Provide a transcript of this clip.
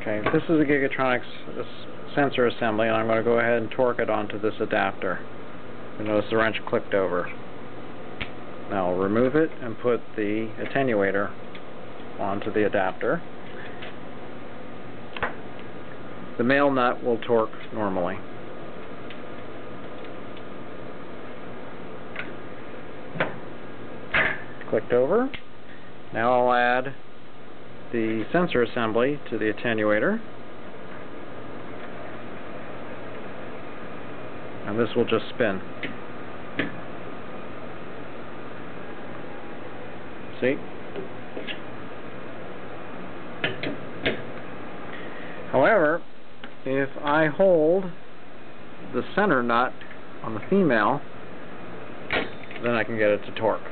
Okay, this is a Gigatronics sensor assembly, and I'm going to go ahead and torque it onto this adapter. You notice the wrench clicked over. Now I'll remove it and put the attenuator onto the adapter. The male nut will torque normally. Clicked over. Now I'll add the sensor assembly to the attenuator, and this will just spin. See? However, if I hold the center nut on the female, then I can get it to torque.